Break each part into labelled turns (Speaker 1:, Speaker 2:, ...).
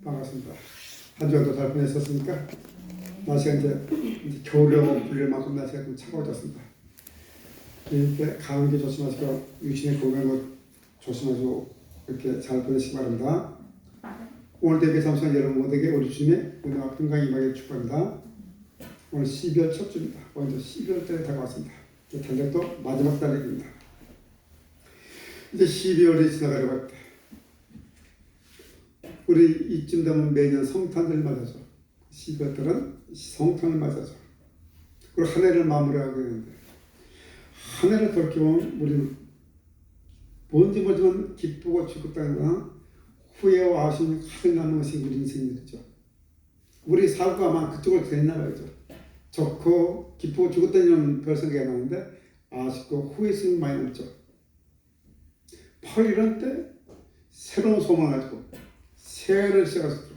Speaker 1: 반갑습니다. 한 주간도 잘 보냈었습니까? 날씨가 이제 겨울이라고 불릴 만큼 날씨가 좀 차가워졌습니다. 이렇게 감기 조심하시고 유신의 건강을 조심하시고 이렇게 잘 보내시기 바랍니다. 오늘 대비 참석한 여러분 모두에게 우리 주님의 은혜와 평강이 임하기를 축복합니다. 오늘 12월 첫 주입니다. 오늘 12월 달에 다가왔습니다. 달력도 마지막 달력입니다. 이제 12월이 지나가려고 할 때 우리 이쯤 되면 매년 성탄을 맞아죠. 12월 달은 성탄을 맞아죠. 그리고 한 해를 마무리하게 되는데 한 해를 돌이켜보면 우리는 뭔지 모르지만 기쁘고 즐겁다는 거나 후회와 아쉬움이 가득 남는 것이 우리 인생이죠. 우리 사고가 아마 그쪽으로 됐나 봐야죠. 좋고 기쁘고 즐겁다는 이런 별 생각이 안 나는데 아쉽고 후회심이 많이 남죠. 8일은 때 새로운 소망을 가지고 새해를 시작하셨죠.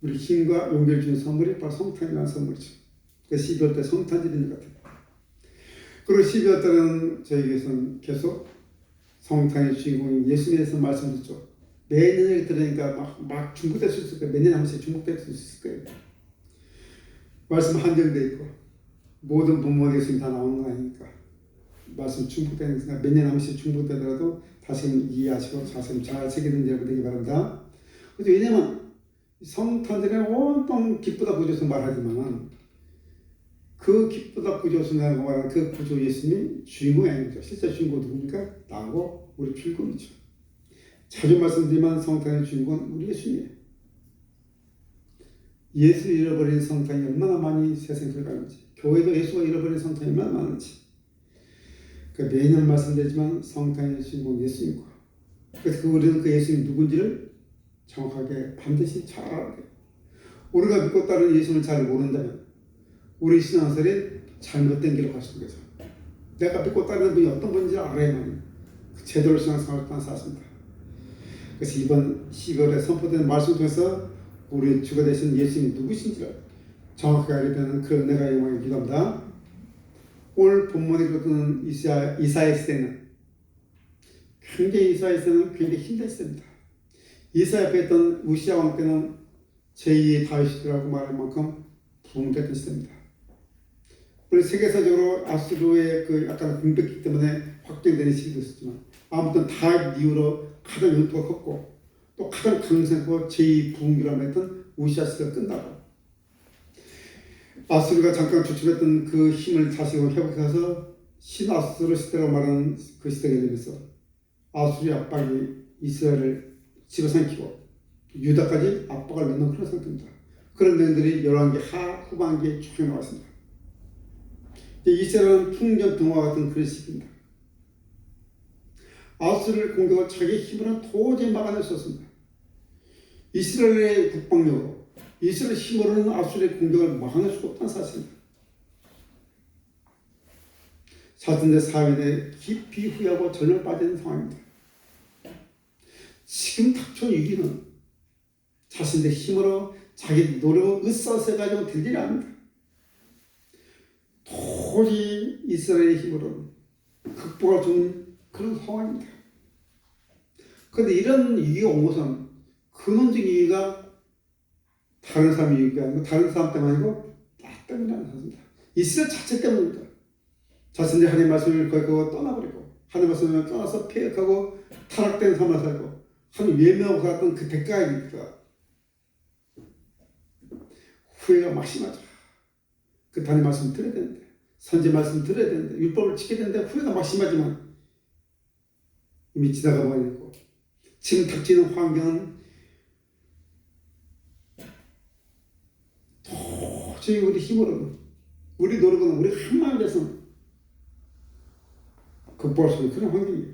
Speaker 1: 우리 힘과 용기를 주는 선물이 바로 성탄이라는 선물이죠. 그 12월 때 성탄절인 것 같아요. 그리고 12월 달에는 저희에게서는 계속 성탄의 주인공인 예수님에 대해서 말씀 듣죠. 매년 들으니까 막 중복될 수 있을 거예요. 매년 한 번씩 중복될 수 있을 거예요. 말씀 한정되어 있고 모든 본문 예수님 다 나오는 거 아니니까 말씀 중복되는 순간 몇 년 한 번씩 중복되더라도 다시금 이해하시고 자세히 잘 새기는 여러분 되기 바랍니다. 왜냐면 성탄절에 온통 기쁘다 구조서 말하지만 그 기쁘다 구조서라고 말하는 그 구조 예수님이 주인공이 아니죠. 실제 주인공 누굽니까? 나하고 우리 주인공이죠. 자주 말씀드리지만 성탄의 주인공은 우리 예수님이에요. 예수 잃어버린 성탄이 얼마나 많이 세상에 들어가는지, 교회도 예수가 잃어버린 성탄이 얼마나 많은지. 매년 말씀드리지만 성탄의 주인공 예수님과 그래서 우리는 그 예수님 누군지를 정확하게 반드시 잘 알아야 돼요. 우리가 믿고 따르는 예수님을 잘 모른다면 우리 신앙생활이 잘못된 길을 가시는 거죠. 내가 믿고 따르는 분이 어떤 분인지 알아야만 제대로 신앙생활을 살았습니다. 그래서 이번 10월에 선포되는 말씀 통해서 우리 주가 되신 예수님이 누구신지를 정확하게 알게 되는 그런 은혜가 영광을 기도합니다. 오늘 본문에 읽었던 이사야 시대는 굉장히 힘든 시대입니다. 이사야 앞에 있던 우시야 왕 때는 제2의 다윗이라고 말할 만큼 부흥됐던 시대입니다. 우리 세계사적으로 아수르의 그 약간 공백기 때문에 확정되는 시기도 있었지만 아무튼 다윗 이후로 가장 연토가 컸고 또 가장 강성하고 제2 부흥기라고 했던 우시야 시대가 끝나고 아수르가 잠깐 주춤했던 그 힘을 다시 회복해서 신아수르 시대라고 말하는 그 시대가 되면서 아수르의 압박이 이스라엘을 집어삼키고 유다까지 압박을 넣는 그런 상태입니다. 그런 내용들이 열왕기 후반기에 쭉 나왔습니다. 이스라엘은 풍전등화 같은 그런 시기입니다. 아수르의 공격을 자기 힘으로는 도저히 막아낼 수 없습니다. 이스라엘의 국방력으로 이스라엘 힘으로는 아수르의 공격을 막아낼 수가 없다는 사실입니다. 사전대 사회에 깊이 후회하고 절망 빠지는 상황입니다. 지금 닥쳐온 위기는 자신의 힘으로 자기 노력을 으쌰으쌰 될 일이 아닙니다. 도저히 이스라엘의 힘으로는 극복할 수 없는 그런 상황입니다. 그런데 이런 위기가 온 것은 근원적인 위기가 다른 사람의 위기가 아니고 다른 사람 때문에 아니고 나 때문이라는 것입니다. 이스라엘 자체 때문입니다. 자신들이 하나님의 말씀을 거기고 떠나버리고 하나님의 말씀을 떠나서 폐역하고 타락된 삶을 살고 하나님 외면하고 살았던 그 대가입니다. 후회가 막심하죠. 그 하나님의 말씀을 들어야 되는데 선지 말씀을 들어야 되는데 율법을 지켜야 되는데 후회가 막심하지만 이미 지나가 버리고 지금 닥치는 환경은 도저히 우리 힘으로는 우리 노력은 우리 한마음이 돼서는 극복할 수 없는 그런 환경이에요.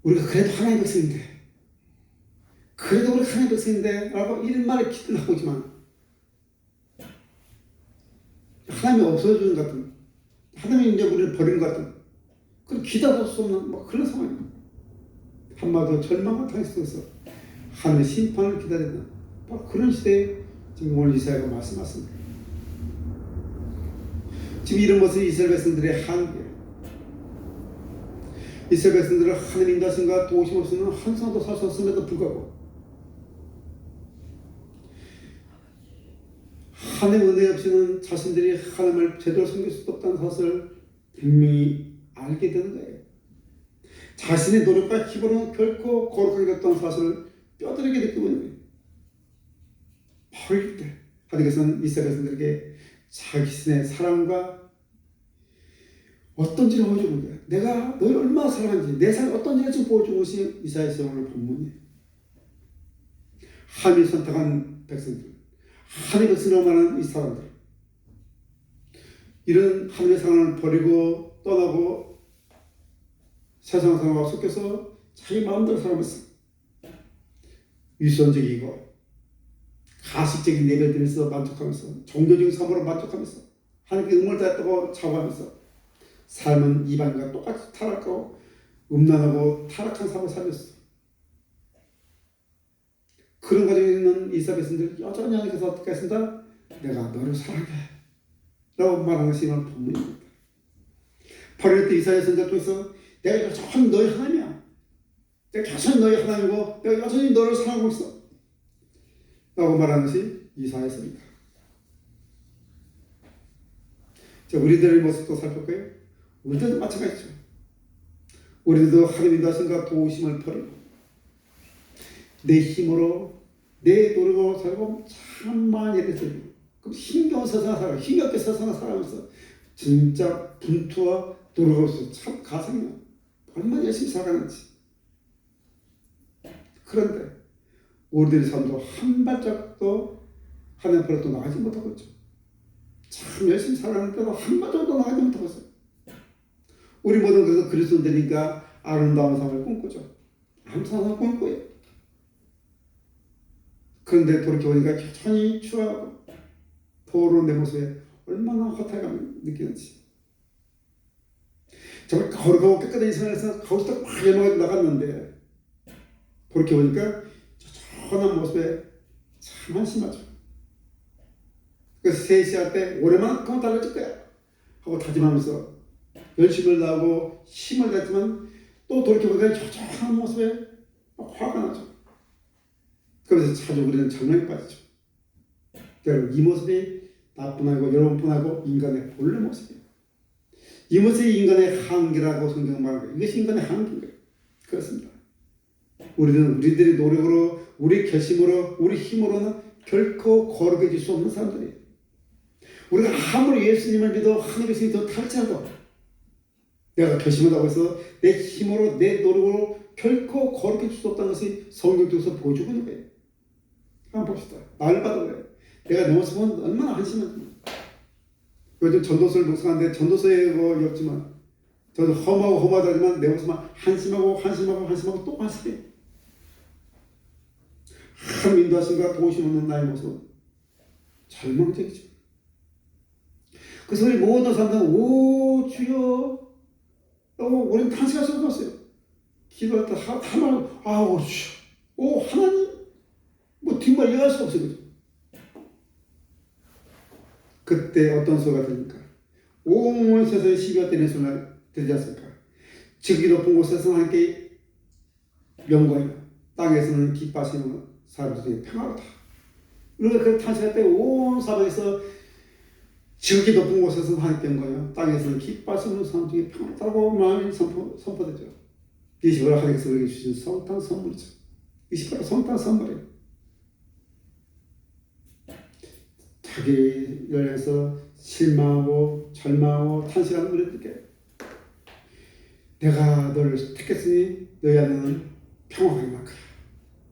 Speaker 1: 우리가 그래도 하나님의 백성인데 라고 일말의 기도를 하고 있지만 하나님이 없어지는 것 같은 하나님이 이제 우리를 버린 것 같은 그런 기도할 수 없는 그런 상황입니다. 한마디로 절망과 당할 속에서 하늘의 심판을 기다리는 바로 그런 시대에 지금 오늘 이사야가 말씀하십니다. 지금 이런 것은 이스라엘 백성들의 한계 이스라엘 백성들은 하나님 인도하심과 도우심 없이는 한 성도 살 수 없음에도 불구하고 하나님의 은혜 없이는 자신들이 하나님을 제대로 섬길 수 없다는 사실을 분명히 알게 되는 거예요. 자신의 노력과 힘으로는 결코 거룩하게 됐다는 사실을 뼈저리게 느끼고 있는 거예요. 바로 이때 하나님께서는 이스라엘 백성들에게 자기 신의 사랑과 어떤지를 보여주는 거예요. 내가 너를 얼마나 사랑하는지, 내 사랑이 어떤지를 지금 보여주는 것이 이사야서 오늘 본문이에요. 하나님이 선택한 백성들, 하나님의 백성이라고 말하는 이 사람들, 이런 하나님의 사랑을 버리고 떠나고 세상 사람과 섞여서 자기 마음대로 살아가면서 위선적이고 가식적인 예배드리면서 만족하면서 종교적인 삶으로 만족하면서 하나님께 의무를 다했다고 자부하면서 삶은 이방인과 똑같이 타락하고 음란하고 타락한 삶을 살면서 그런 가정에 있는 이스라엘 백성들이 여전히 하나님께서 어떻게 했습니다? 내가 너를 사랑해 라고 말하는 것이 오늘 본문입니다. 바로 이때 이사야 선지자 통해서 내가 여전히 너의 하나님이야. 내가 여전히 너의 하나님이고 내가 여전히 너를 사랑하고 있어 라고 말하는 것이 이사야서입니다. 자, 우리들의 모습도 살펴볼까요? 우리들도 마찬가지죠. 우리들도 하나님 인도하심과 도우심을 버리고 내 힘으로 내 노력으로 살고 참 많이 애쓰고 그럼 힘겨운 세상을 살아요. 힘겹게 세상을 살아가면서 진짜 분투와 노력 없이 참 가상이야. 얼마나 열심히 살아가는지. 그런데 우리들의 삶도 한 발짝도 하나님 앞으로 나가지 못하고 있죠. 참 열심히 살아가는데도 한 발짝도 나가지 못하고 있어요. 우리 모두 그래서 그리스도인들이니까 아름다운 삶을 꿈꾸죠. 아름다운 삶을 꿈꿔요. 그런데 돌이켜보니까 여전히 추하고 더러운 내 모습에 얼마나 허탈감을 느끼는지. 정말 거룩하고 깨끗한 이 세상에서 거기서 막 열망하고 나갔는데 돌이켜보니까 저전한 모습에 참 한심하죠. 그래서 세시할 때 올해만큼은 달라질 거야 하고 다짐하면서 열심을 다하고 힘을 다했지만 또 돌이켜보니까 저전한 모습에 화가 나죠. 그래서 자주 우리는 장난에 빠지죠. 여러분 이 모습이 나뿐하고 여러분뿐하고 인간의 본래 모습이에요. 이 모습이 인간의 한계라고 성경은 말하는 거예요. 이것이 인간의 한계인 거예요. 그렇습니다. 우리는 우리들의 노력으로 우리 결심으로 우리 힘으로는 결코 거룩해질 수 없는 사람들이에요. 우리가 아무리 예수님을 믿어 하나님의 더 탈취하고 내가 결심한다고 해서 내 힘으로 내 노력으로 결코 거룩해질 수 없다는 것이 성경 속에서 보여주고 있는 거예요. 한번 봅시다. 나를 봐도 그래요. 내가 내 모습은 얼마나 한심한지. 요즘 전도서를 묵상하는데 전도서에 뭐 없지만 저는 험하다지만 내 모습은 한심하고 또 한심해. 하나님 인도하심과 도우심 없는 나의 모습은 절망적이죠. 그래서 우리 모든 사람들은 오 주여 라고 우리는 탄식할 수가 없어요. 기도할 때 하나님 아우 주여 오 하나님 뭐 뒷말 이해할 수가 없어요. 그죠? 그때 어떤 소리가 들립니까? 온 세상에 시비가 되는 소리가 들리지 않습니까? 지극히 높은 곳에서는 하나님께 영광이요 땅에서는 기뻐하시는 사람들 중에 평화로다. 우리가 그 탄식할 때 온 사방에서 지극히 높은 곳에서는 하나님께 영광이요 땅에서는 기뻐하시는 사람 중에 평화롭다고 마음이 선포되죠. 이것이 바로 하나님께서 우리에게 주신 성탄 선물이죠. 이것이 바로 성탄 선물이에요. 자기를 위해서 실망하고 절망하고 탄식하는 우리들에게 내가 너를 택했으니 너희 안에는 평화가 임할 거야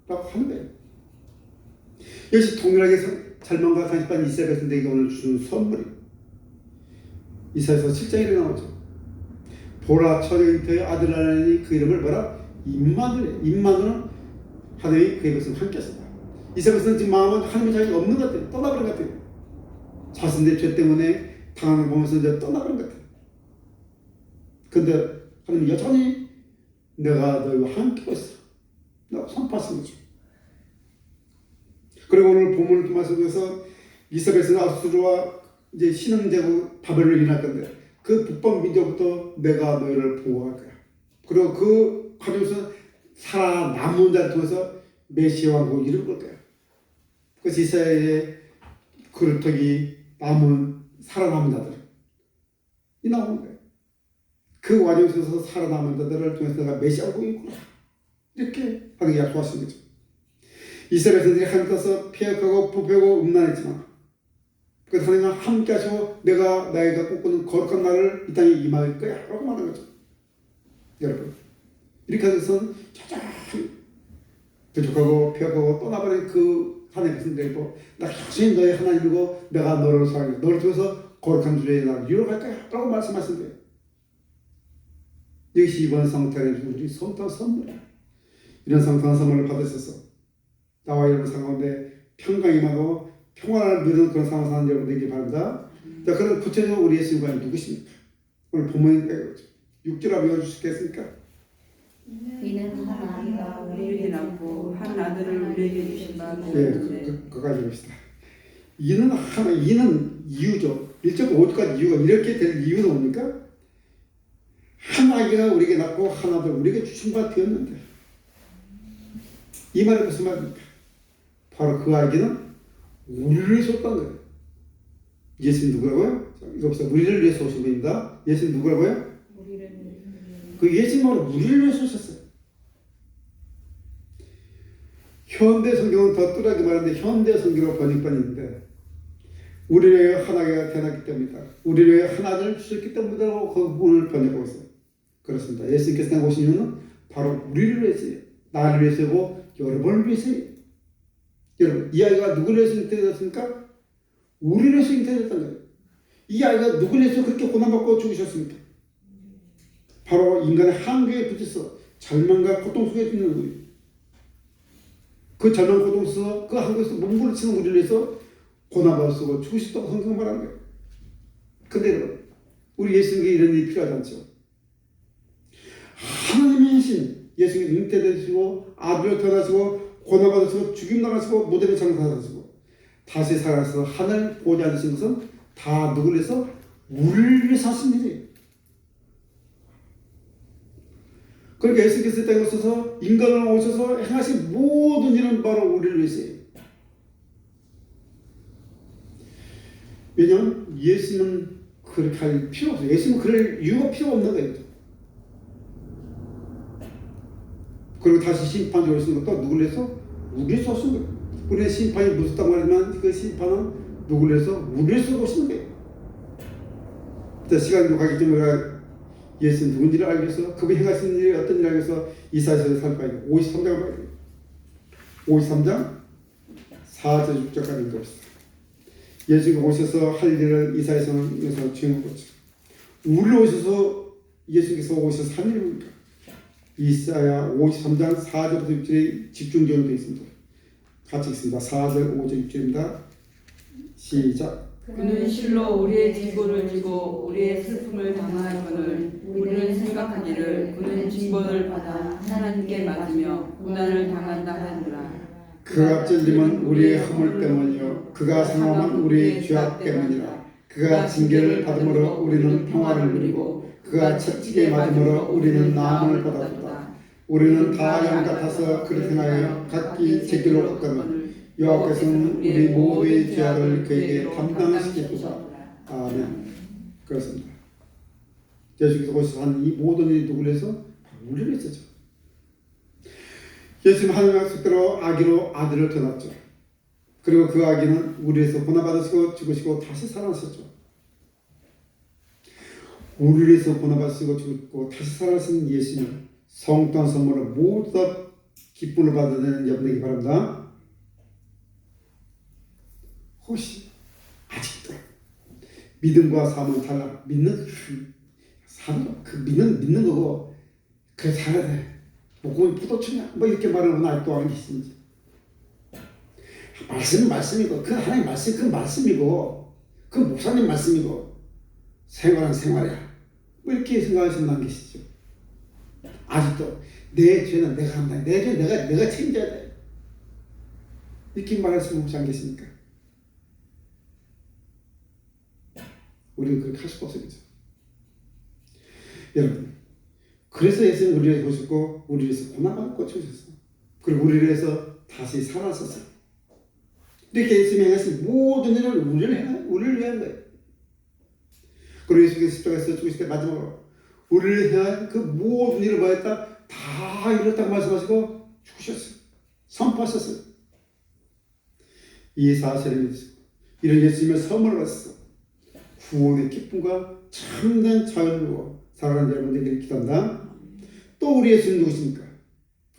Speaker 1: 라고 하는 거예요. 이것이 동일하게 절망과 탄식받는 이스라엘 백성들에게 오늘 주는 선물이에요. 이사야서 7장에 나오죠. 보라 처녀 잉태의 아들 하나니 그 이름을 뭐라? 임마누엘. 임마누엘은 하나님이 그의 백성과 함께 하신다. 이스라엘 백성은 지금 마음은 하나님의 자격이 없는 것 같아요. 떠나버린 것 같아요. 자신들의 죄 때문에 당하는 거 보면서 이제 떠나버린 것 같아요. 근데 하나님 여전히 내가 너희와 함께 있어 라고 선포하신 거죠. 그리고 오늘 본문을 통해서 이스라엘 백성은 아수르와 이제 신흥제국 바벨론이 일어날 건데 그 북방 민족부터 내가 너희를 보호할 거야. 그리고 그 과정에서 살아남은 자를 통해서 메시아 왕국 이룰 거예요. 그래서 이스라엘의 그루터기 남은 살아남은 자들 이 나오는 거예요. 그 과정에서 살아남은 자들을 통해서 내가 메시아 왕국이 있구나 이렇게 하나님 약속하신 거죠. 이스라엘 백성들이 하나님께서 폐역하고 부패하고 음란했지만 그래서 하나님과 함께 하시고 나이가 꿈꾸는 거룩한 날을 이 땅에 임할 거야 라고 말하는 거죠. 여러분 이렇게 해서는 천천히 부족하고 폐역하고 떠나버린 그 하나님의 백성들이고 나 당신이 너의 하나님이고 내가 너를 사랑해 너를 통해서 거룩한 주의 날을 이루어갈 거야 라고 말씀하신 거예요. 이것이 이번 성탄의 우리 성탄 선물이야. 이런 성탄 선물을 받으셔서 나와 여러분 상가운데 평강이 임하고 평화를 누리는 그런 상황 사는 여러분 되길 바랍니다. 자, 그럼 구체적으로 우리 예수님과 누구십니까? 오늘 본문에 6절 한번 읽어주시겠습니까?
Speaker 2: 이는 한 아이가 우리에게 낳고 한 아들을 우리에게 주신 바
Speaker 1: 그까지 봅시다. 이는 이유죠. 1절 5절까지 이유가 이렇게 될 이유는 뭡니까? 한 아기가 우리에게 낳고 한 아들 우리에게 주신 바 되었는데 이 말이 무슨 말입니까? 바로 그 아기는 우리를 위해서 왔다는 거예요. 예수님 누구라고요? 이거 봅시다. 우리를 위해서 오신 분입니다. 예수님 누구라고요? 그 예수님은 우리를 위해서 오셨어요. 현대 성경은 더 뚜렷하게 말하는데 현대 성경으로 번역판이 있는데 우리를 위해 하나가 태어났기 때문이다. 우리를 위해 하나를 주셨기 때문이라고 그 부분을 번역하고 있어요. 그렇습니다. 예수님께서 오신 이유는 바로 우리를 위해서예요. 나를 위해서고 여러분을 위해서예요. 여러분 이 아이가 누구를 위해서 잉태되었습니까? 우리를 위해서 잉태되었던 거예요. 이 아이가 누구를 위해서 그렇게 고난받고 죽으셨습니까? 바로 인간의 한계에 부딪혀서 절망과 고통 속에 있는 거예요. 그 절망 고통 속에서 그 한계에서 몸부림치는 우리를 위해서 고난받아 쓰고 죽으셨다고 성경 말하는 거예요. 근데 여러분 우리 예수님께 이런 일이 필요하지 않죠. 하나님의 신 예수님이 잉태되시고 아들로 태어나시고 고난받으시고 죽임당하시고 무덤에 장사하시고 다시 살아서 하늘 보좌에 앉으신 것은 다 누구를 위해서? 우리를 위해서 하신 일이에요. 그러니까 예수께서 이 땅에 오셔서 인간을 오셔서 행하신 모든 일은 바로 우리를 위해서예요. 왜냐하면 예수는 그렇게 할 필요 없어요. 예수는 그럴 이유가 필요 없는 거예요. 그리고 다시 심판으로 오시는 것도 누구를 위해서? 우리를 위해서 오신 거예요. 우리의 심판이 무섭다고 말하지만 그 심판은 누구를 위해서? 우리를 위해서 오시는 거예요. 자, 시간이 좀 가기 전에 예수는 누군지를 알기 위해서 그분이 행하신 일이 어떤 일을 알기 위해서 이사야서를 살펴봐야 돼요. 53장을 봐야 돼요. 53장 4절 6절까지 읽어봅시다. 예수가 오셔서 할 일을 이사야서에서 증언하고 있죠. 우리를 오셔서 예수께서 오셔서 한 일입니까? 이사야 53장 4절부터 6절에 집중적으로 되어 있습니다. 같이 읽습니다. 4절 5절 6절입니다. 시작.
Speaker 2: 그는 실로 우리의 징벌을 지고 우리의 슬픔을 당하였거늘 우리는 생각하기를 그는 징벌을 받아 하나님께 맞으며 고난을 당한다 하느라.
Speaker 1: 그가 찔림은 우리의 허물 때문이요 그가 상함은 우리의 죄악 때문이라. 그가 징계를 받음으로 우리는 평화를 누리고 그가 채찍에 맞음으로 우리는 나음을 받았다. 우리는 다 양 같아서 그릇 행하여 각기 제 길로 걷거늘 여호와께서는 우리 모두의 죄악을 그에게 담당하시겠도다. 아멘. 그렇습니다. 예수께서 오셔서 한 이 모든 일이 누구를 위해서? 우리를 위해서죠. 예수님 하나님의 약속대로 아기로 아들을 태어났죠. 그리고 그 아기는 우리를 위해서 고난받으시고 죽으시고 다시 살아나셨죠. 우리를 위해서 고난받으시고 죽고 다시 살아나신 예수님 성탄 선물을 모두 다 기쁨을 받아내는 여러분에게 바랍니다. 혹시 아직도 믿음과 삶은 달라. 믿는 삶, 그 믿는 거고 그래 살아야 돼. 목공이 포도주냐? 뭐 이렇게 말하는 아직도 안 계시는지. 말씀은 말씀이고 그 하나님 말씀 그 말씀이고 그 목사님 말씀이고 생활은 생활이야. 뭐 이렇게 생각하시는 분 안 계시죠? 아직도 내 죄는 내가 한다. 내 죄 내가 책임져야 돼. 이렇게 말하시는 분 혹시 안 계십니까? 우리는 그렇게 할 수가 없어요. 여러분 그래서 예수님 우리를 위해서 오셨고 우리를 위해서 고난받고 죽으셨어. 그리고 우리를 위해서 다시 살아섰어요. 이렇게 예수님이 행하신 모든 일을 우리를 위한 거예요. 그리고 예수께서 십자가에서 죽으실 때 마지막으로 우리를 위한 그 모든 일을 보였다 다 이뤘다고 말씀하시고 죽으셨어요. 선포하셨어요. 이 사실을 믿으시고 이런 예수님의 선물을 받았어. 구원의 기쁨과 참된 자유를 누워 살아가는 여러분 되기를 기도한다. 또 우리 예수님 누구십니까?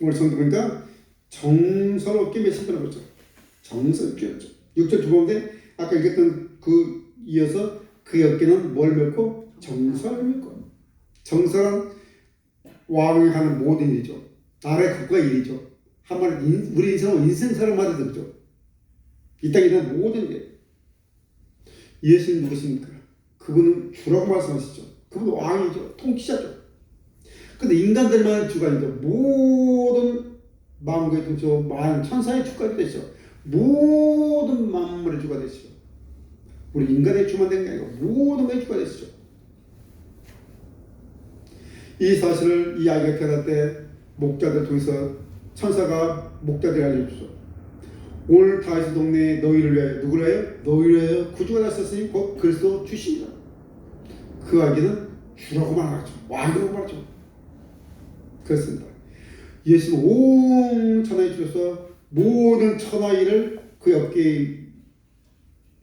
Speaker 1: 오늘 성도 보니까 정서롭게 메시지를 보죠. 정서롭게 보죠. 6절 두 번째 아까 읽었던 그 이어서 그 어깨는 뭘 맺고? 정서를 맺고. 정서란 왕이 하는 모든 일이죠. 나라의 국가의 일이죠. 한마디로 우리 인생은 인생사를 말해도 그죠. 이 땅에 대한 모든 일. 예수님 누구십니까? 그분은 주라고 말씀하시죠. 그분은 왕이죠. 통치자죠. 근데 인간들만 주가 아니죠. 모든 만국의 주죠. 만 천사의 주가 되시죠. 모든 만물의 주가 되시죠. 우리 인간의 주만 된 게 아니고 모든 의 주가 되시죠. 이 사실을 이 아이가 태어날 때 목자들 통해서 천사가 목자들에게 알려주죠. 오늘 다윗의 동네에 너희를 위하여 누구를 위하여? 너희를 위하여 구주가 나셨으니 곧 그리스도 주시니라. 그 아기는 주라고 말하죠. 왕이라고 말하죠. 그렇습니다. 예수는 온 천하에 주셔서 모든 천하 일을 그 어깨에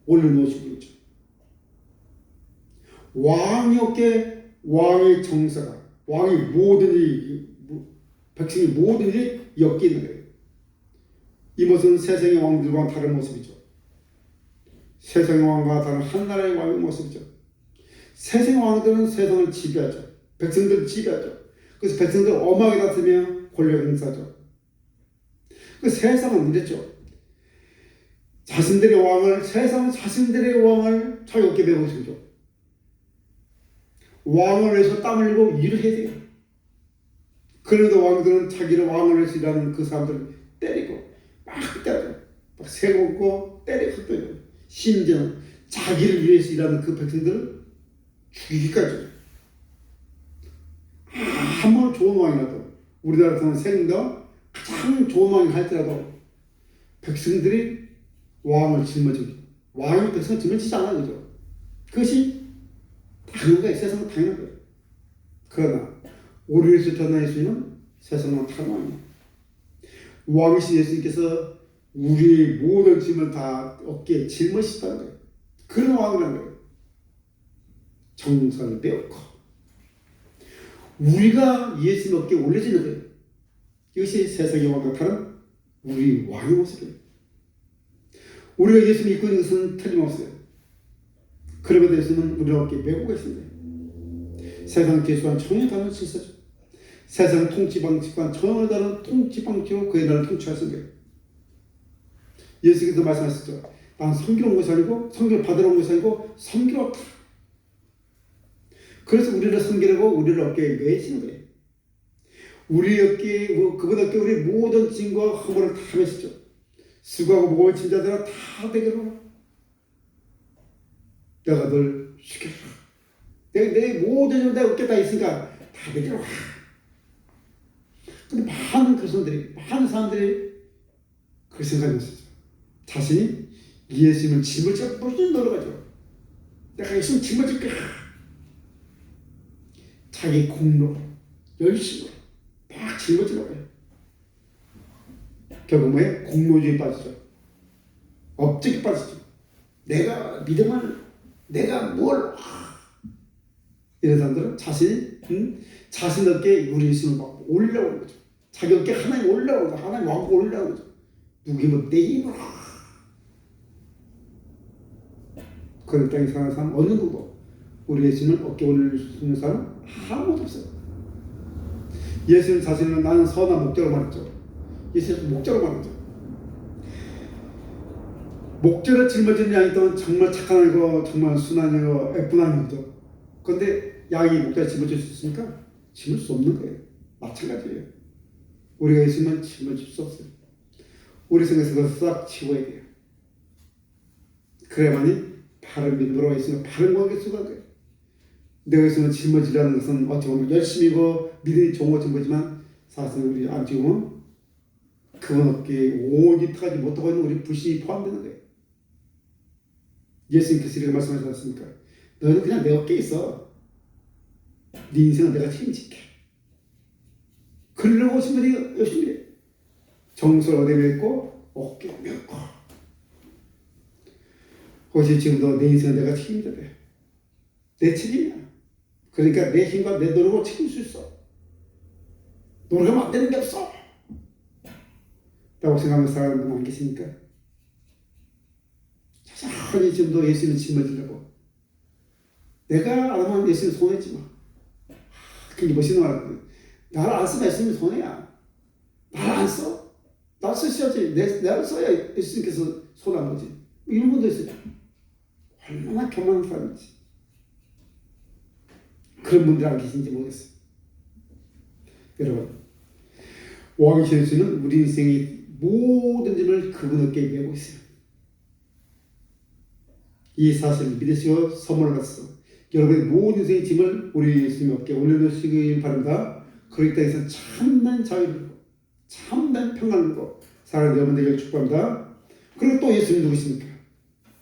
Speaker 1: 올려놓으시고 있죠. 왕이 어깨에 왕의 정사가 왕이 모든 일이 백성이 모든 일이 엮여 있는 거예요. 이 모습은 세상의 왕들과 다른 모습이죠. 세상의 왕과 다른 한 나라의 왕의 모습이죠. 세상의 왕들은 세상을 지배하죠. 백성들을 지배하죠. 그래서 백성들 엄하게 다스리며 권력 행사죠. 그 세상은 이랬죠. 자신들의 왕을 세상은 자신들의 왕을 자기 어깨에 메고 있죠. 왕을 위해서 땀 흘리고 일을 해야 돼요. 그런데도 왕들은 자기를 왕을 위해서 일하는 그 사람들을 때리고 막 때려요. 막 세고 때리고 때려요. 심지어는 자기를 위해서 일하는 그 백성들을 죽이기까지. 아무리 좋은 왕이라도 우리나라 같은 세금과 가장 좋은 왕이 할지라도 백성들이 왕을 짊어지고 왕이 백성을 짊어지지 않아요. 그죠? 그것이 당연한 거예요. 세상은 당연한 거예요. 그러나 우리를 위해서 태어난 예수님은 세상은 다른 왕이에요. 왕이신 예수님께서 우리의 모든 짐을 다 어깨에 짊어지셨다는 거예요. 그런 왕이라는 거예요. 정사를 배웠고 우리가 예수님 어깨에 올려지는 거예요. 이것이 세상의 왕과 다른 우리 왕의 모습이에요. 우리가 예수님 믿고 있는 것은 틀림없어요. 그러므로 예수님은 우리 어깨에 메고 계십니다. 세상 개수와는 전혀 다른 질서죠. 세상 통치 방식과 전혀 다른 통치 방식으로 그의 나라를 통치하신 거예요. 예수께서 말씀하셨죠. 난 섬기러 온 것이 아니고 섬기를 받으러 온 것이 아니고 섬기러 왔다. 그래서 우리를 섬기려고 우리를 어깨에 메시는 거예요. 우리 어깨에 그분 어깨에 우리 모든 짐과 허물을 다 메시죠. 수고하고 무거운 짐자들아 다 내게로 내가 널 죽여라. 내 모든 짐을 내 어깨에 다 있으니까 다 내게로 와. 근데 많은 사람들이 그렇게 생각했었죠. 자신이 예수님을 짐을 지고 무슨 놀아가지고 내가 예수님 짐을 질게. 자기 공로, 열심으로 막 짊어지려고 해요. 결국 뭐예요? 공로주의에 빠지죠. 업적에 빠지죠. 내가 믿으면 내가 뭘 이런 사람들은 자신 어깨에 우리 예수님을 막 올려오는 거죠. 자기 어깨에 하나님 올라오는 거죠. 하나님 왕국 올라오는 거죠. 누구 힘은 내 힘으로. 그런 땅에 사는 사람 어느 누구도 우리 예수님을 어깨에 올릴 수 있는 사람 아무도 없어요. 예수님 자신은 나는 선한 목자로 말했죠. 예수님 목자로 말했죠. 목자를 짊어지는 양이 있다면 정말 착한 아이고 정말 순한 아이고 예쁜 아이죠. 그런데 양이 목자를 짊어질 수 있습니까? 짊을 수 없는 거예요. 마찬가지예요. 우리가 예수님은 짊어질 수 없어요. 우리 생각에서 그것을 싹 지워야 돼요. 그래야만이 바른 믿음으로 예수님을 바른 관계에 속한 거예요. 내가 예수님을 짊어지라는 것은 어찌 보면 열심이고 믿음이 좋은 것은 뭐지만 사실 우리 안지금은 그분 어깨에 온전히 타지 못하고 있는 우리 불신이 포함되는 거예요. 예수님께서 이렇게 말씀하지 않습니까? 너는 그냥 내 어깨에 있어. 네 인생은 내가 책임질게. 그러려고 오신 분이 열심히 해. 정수를 어디에 맺고 어깨에 맺고. 혹시 지금도 내 인생은 내가 책임져야 돼. 내 책임이야. 그러니까 내 힘과 내 노력으로 책임질 수 있어. 노력하면 안 되는 게 없어. 라고 생각하는 사람은 안 계십니까? 자세히 지금도 예수님을 짊어지려고. 내가 알아보면 예수님 손해지 마. 그게 멋있는 말이거든. 나를 안 쓰면 예수님 손해야. 나를 안 써? 나를 쓰셔야지. 내가 써야 예수님께서 손 안 보지. 이런 분도 있어요. 얼마나 교만한 사람인지. 그런 분들 안 계신지 모르겠어요. 여러분, 왕이신 예수는 우리 인생의 모든 짐을 그분 어깨에 메고 있어요. 이 사실을 믿으시고 선물을 받으시고 여러분의 모든 인생의 짐을 우리 예수님 어깨에 올려놓으시길 바랍니다. 그렇기 때문에 참된 자유를 누리고 참된 평안을 누리고 사랑하는 여러분들에게 축복합니다. 그리고 또 예수님 누구십니까?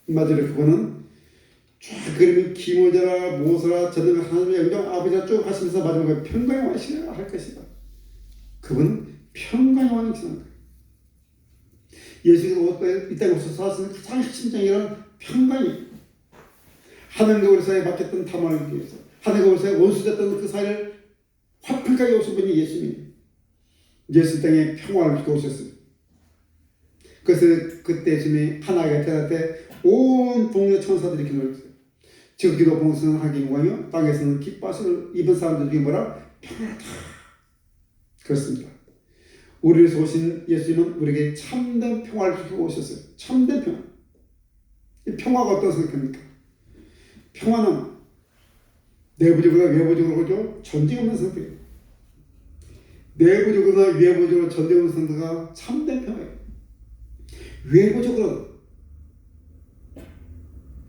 Speaker 1: 마지막에 그거는 쫙 그러면 기모자라 모서라 전능한 하나님의 영광 아버지가 쭉 하시면서 마지막에 평강의 왕이시라 할 것이다. 그분은 평강의 왕이시라는 거예요. 예수께서 이 땅에 오셔서 하시는 가장 핵심적인 평강이 하늘과 우리 사이에 막혔던 탐험을 위해서 하늘과 우리 사이에 원수됐던 그 사이를 화평하게 오신 분이 예수님. 예수 땅에 평화를 주고 오셨어요. 그래서 그때 예수님이 하나가 태어날 때 온 동네 천사들이 기도를 했어요. 지금 기도 봉수는 하기 영광이요 땅에서는 기뻐하시는 입은 사람들이 뭐라? 평안하다. 그렇습니다. 우리에서 오신 예수님은 우리에게 참된 평화를 주고 오셨어요. 참된 평화. 이 평화가 어떤 생각입니까? 평화는 내부적으로 외부적으로 그죠? 전쟁 없는 상태예요. 내부적으로나 외부적으로 전쟁 없는 상태가 참된 평화예요. 외부적으로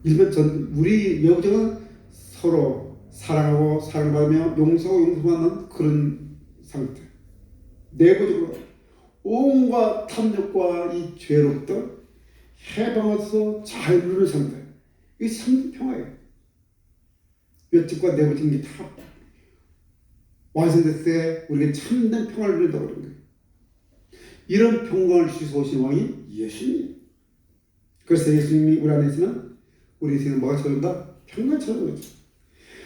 Speaker 1: 일반 우리 외부적으로는 서로 사랑하고 사랑받으며 용서하고 용서받는 그런 상태. 내부적으로 온갖 탐욕과 이 죄로부터 해방해서 잘 누리는 상태. 이게 참된 평화예요. 외적과 내부적인 게 다 완성됐을 때 우리가 참된 평화를 누린다고 그러는 거예요. 이런 평강을 주시고 오신 왕이 예수님. 그래서 예수님이 우리 안에 있으면 우리 인생은 뭐가 찾아온다? 평강 찾아오는 거죠.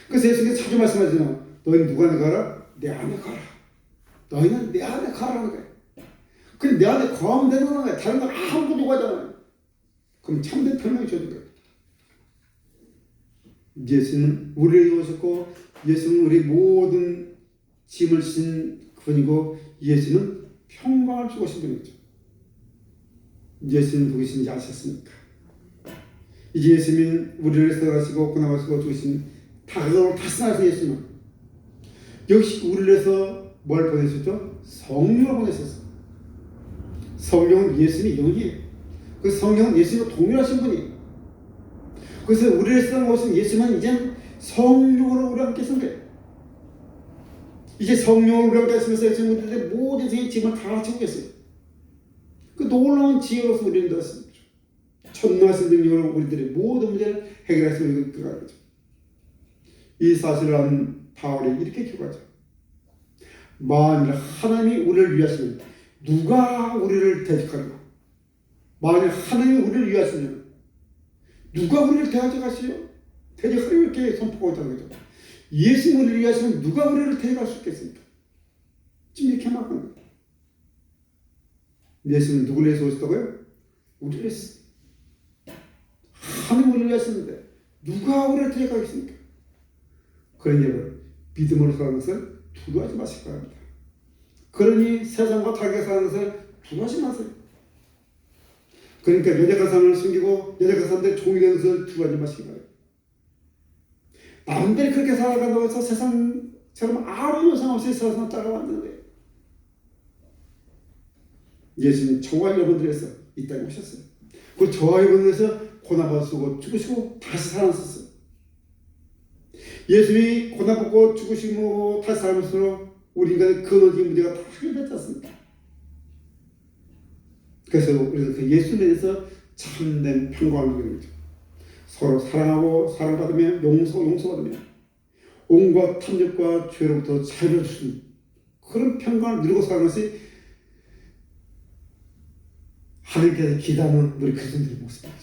Speaker 1: 그래서 예수님께서 자주 말씀하시잖아요. 너희는 누구 안에 가라? 내 안에 가라. 너희는 내 안에 가라는 거예요. 근데 내 안에 거하면 되는 거예요. 다른 건 아무것도 요구하잖아요. 그럼 참된 평강이 주어진 거예요. 예수는 우리를 오셨고 예수는 우리 모든 짐을 진 분이고 예수는 평강을 주고 오신 분이죠. 예수는 누구신지 아셨습니까? 이제 예수님은 우리를 사랑하시고 고난하시고 죽으신 다그로 다스나신 예수님은 역시 우리를 위해서 뭘 보내셨죠? 성령을 보내셨어요. 성령은 예수님의 영이에요. 그 성령은 예수님과 동일하신 분이에요. 그래서 우리를 사랑하신 예수님은 이제 성령으로 우리와 함께 있는 거예요. 이제 성령으로 우리와 함께 하시면서 예수님 우리들의 모든 생의 짐을 다 지고 계세요. 그 놀라운 지혜로서 우리는 되었습니다. 천노하신 능력으로 우리들의 모든 문제를 해결할 수 있는 거죠. 이 사실을 아는 바울이 이렇게 기록하죠. 만일 하나님이 우리를 위하시면 누가 우리를 대적하리요? 만일 하나님이 우리를 위하시면 누가 우리를 대적하시요? 대적하리요? 이렇게 선포하고 있다는 거죠. 예수님 우리를 위하시면 누가 우리를 대적할 수 있겠습니까? 지금 이렇게 말하는 거예요. 예수님은 누구를 위해서 오셨다고요? 우리를 위해서. 하나님 우리를 위하셨는데 누가 우리를 대적하겠습니까? 그러니 여러분 믿음으로 사는 것을 두려워하지 마시기 바랍니다. 그러니 세상과 다르게 사는 것을 두려워하지 마세요. 그러니까 연약한 사람을 숨기고 연약한 사람들의 종이 되는 것을 두려워하지 마시기 바랍니다. 남들이 그렇게 살아간다고 해서 세상처럼 아무 영상 없이 세상을 따라가는 거예요. 예수님 저와 여러분들 위해서 이 땅에 오셨어요. 그리고 저와 여러분들 위해서 고난받으시고 죽으시고 다시 살아났었어요. 예수님이 고난받고 죽으시고 다시 살아나서 우리 인간의 근원적인 문제가 다 해결되지 않습니까? 그래서 우리는 그 예수님에서 참된 평강을 누리는 거죠. 서로 사랑하고 사랑받으며 용서받으며 온갖 탐욕과 죄로부터 자유를 주는 그런 평강을 누리고 사는 것이 하나님께서 기다는 우리 그리스도인들의 모습이죠.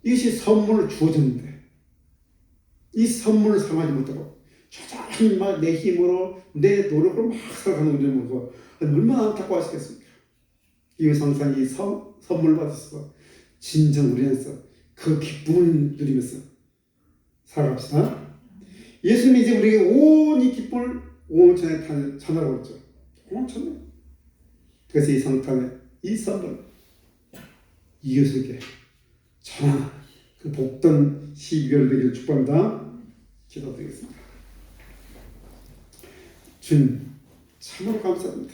Speaker 1: 이것이 선물을 주어졌는데 이 선물을 사용하지 못하고 조장히 막 내 힘으로 내 노력으로 막 살아가는 우리의 모습 얼마나 안타까워하시겠습니까? 이것은 항상 이 선물 받으셔서 진정 우리 안에서 그 기쁨을 누리면서 살아갑시다. 예수님이 이제 우리에게 온 이 기쁨을 온천에 전하라고 했죠. 온천에. 그래서 이 성탄에 이 선물 이웃에게 전하 그 복된 12월 되기를 축복합니다. 기도드리겠습니다. 주님 참으로 감사합니다.